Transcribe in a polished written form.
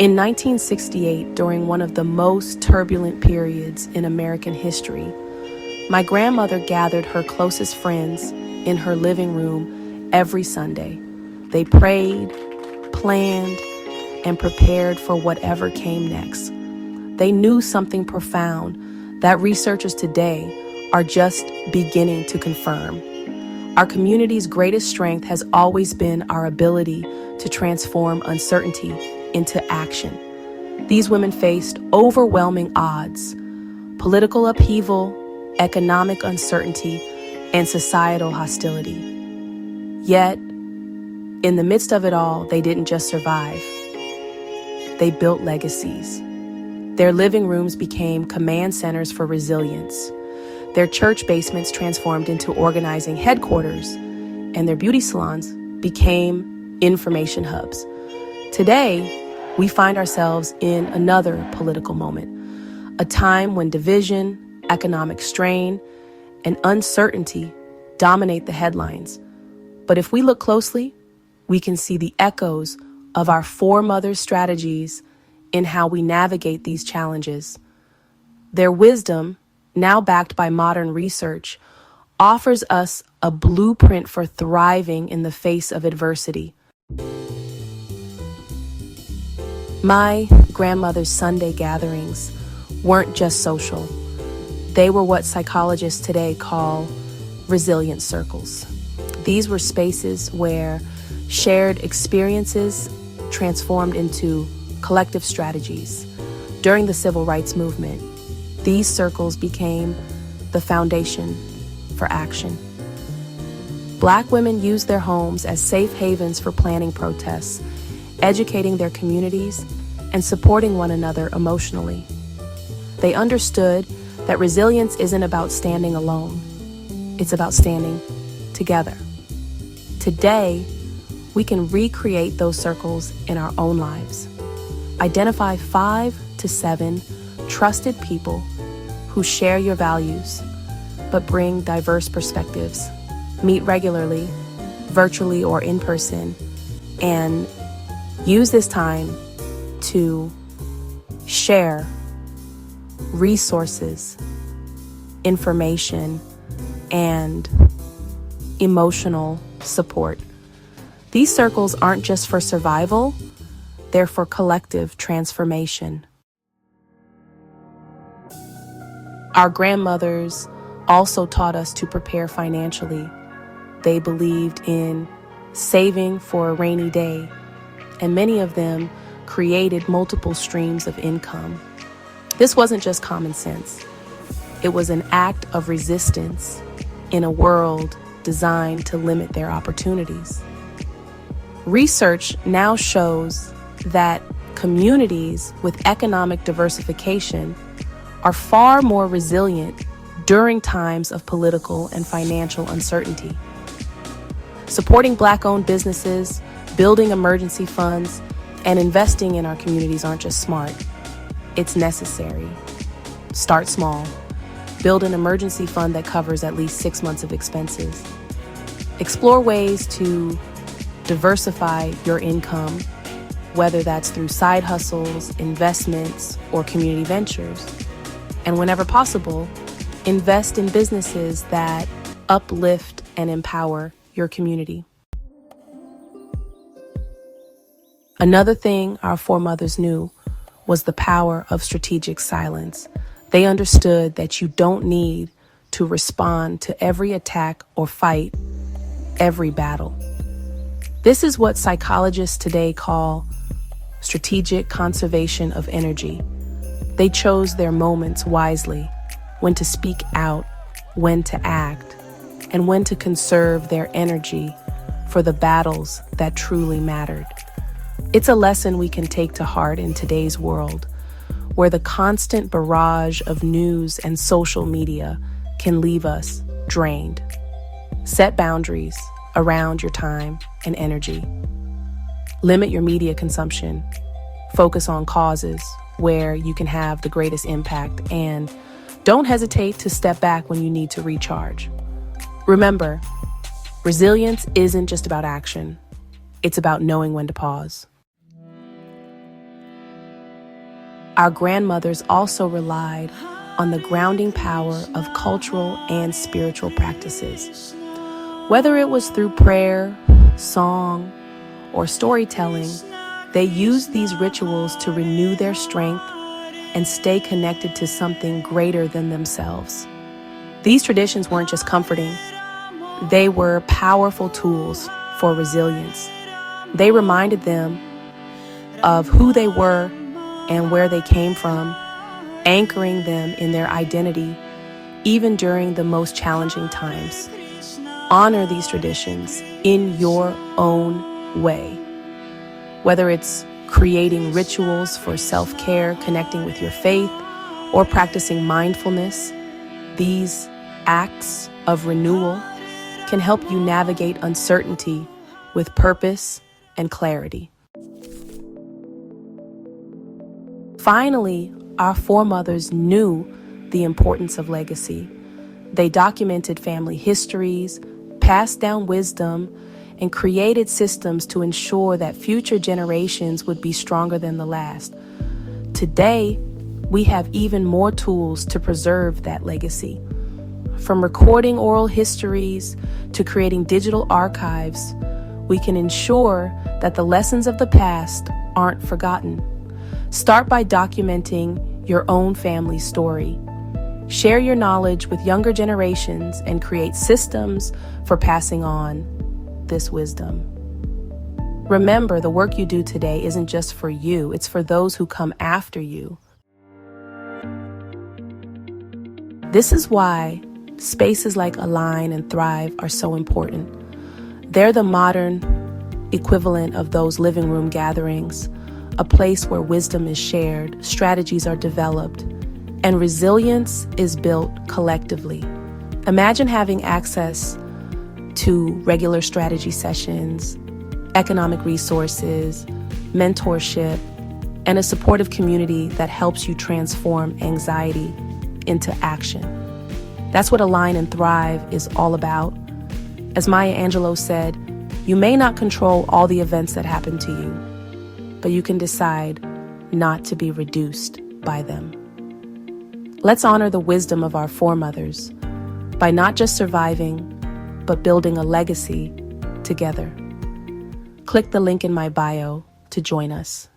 In 1968, during one of the most turbulent periods in American history, my grandmother gathered her closest friends in her living room every Sunday. They prayed, planned, and prepared for whatever came next. They knew something profound that researchers today are just beginning to confirm. Our community's greatest strength has always been our ability to transform uncertainty into action. These women faced overwhelming odds: political upheaval, economic uncertainty, and societal hostility. Yet, in the midst of it all, they didn't just survive. They built legacies. Their living rooms became command centers for resilience. Their church basements transformed into organizing headquarters, and their beauty salons became information hubs. Today, we find ourselves in another political moment, a time when division, economic strain, and uncertainty dominate the headlines. But if we look closely, we can see the echoes of our foremothers' strategies in how we navigate these challenges. Their wisdom, now backed by modern research, offers us a blueprint for thriving in the face of adversity. My grandmother's Sunday gatherings weren't just social. They were what psychologists today call resilience circles. These were spaces where shared experiences transformed into collective strategies. During the civil rights movement, these circles became the foundation for action. Black women used their homes as safe havens for planning protests, educating their communities, and supporting one another emotionally. They understood that resilience isn't about standing alone. It's about standing together. Today, we can recreate those circles in our own lives. Identify 5 to 7 trusted people who share your values, but bring diverse perspectives. Meet regularly, virtually or in person, and use this time to share resources, information, and emotional support. These circles aren't just for survival, they're for collective transformation. Our grandmothers also taught us to prepare financially. They believed in saving for a rainy day, and many of them created multiple streams of income. This wasn't just common sense. It was an act of resistance in a world designed to limit their opportunities. Research now shows that communities with economic diversification are far more resilient during times of political and financial uncertainty. Supporting Black-owned businesses, building emergency funds, and investing in our communities aren't just smart, it's necessary. Start small. Build an emergency fund that covers at least 6 months of expenses. Explore ways to diversify your income, whether that's through side hustles, investments, or community ventures. And whenever possible, invest in businesses that uplift and empower your community. Another thing our foremothers knew was the power of strategic silence. They understood that you don't need to respond to every attack or fight every battle. This is what psychologists today call strategic conservation of energy. They chose their moments wisely, when to speak out, when to act, and when to conserve their energy for the battles that truly mattered. It's a lesson we can take to heart in today's world, where the constant barrage of news and social media can leave us drained. Set boundaries around your time and energy. Limit your media consumption. Focus on causes where you can have the greatest impact, and don't hesitate to step back when you need to recharge. Remember, resilience isn't just about action. It's about knowing when to pause. Our grandmothers also relied on the grounding power of cultural and spiritual practices. Whether it was through prayer, song, or storytelling, they used these rituals to renew their strength and stay connected to something greater than themselves. These traditions weren't just comforting, they were powerful tools for resilience. They reminded them of who they were and where they came from, anchoring them in their identity even during the most challenging times. Honor these traditions in your own way. Whether it's creating rituals for self-care, connecting with your faith, or practicing mindfulness, these acts of renewal can help you navigate uncertainty with purpose and clarity. Finally, our foremothers knew the importance of legacy. They documented family histories, passed down wisdom, and created systems to ensure that future generations would be stronger than the last. Today, we have even more tools to preserve that legacy. From recording oral histories to creating digital archives, we can ensure that the lessons of the past aren't forgotten. Start by documenting your own family's story. Share your knowledge with younger generations and create systems for passing on this wisdom. Remember, the work you do today isn't just for you, it's for those who come after you. This is why spaces like Align and Thrive are so important. They're the modern equivalent of those living room gatherings, a place where wisdom is shared, strategies are developed, and resilience is built collectively. Imagine having access to regular strategy sessions, economic resources, mentorship, and a supportive community that helps you transform anxiety into action. That's what Align and Thrive is all about. As Maya Angelou said, you may not control all the events that happen to you, but you can decide not to be reduced by them. Let's honor the wisdom of our foremothers by not just surviving, but building a legacy together. Click the link in my bio to join us.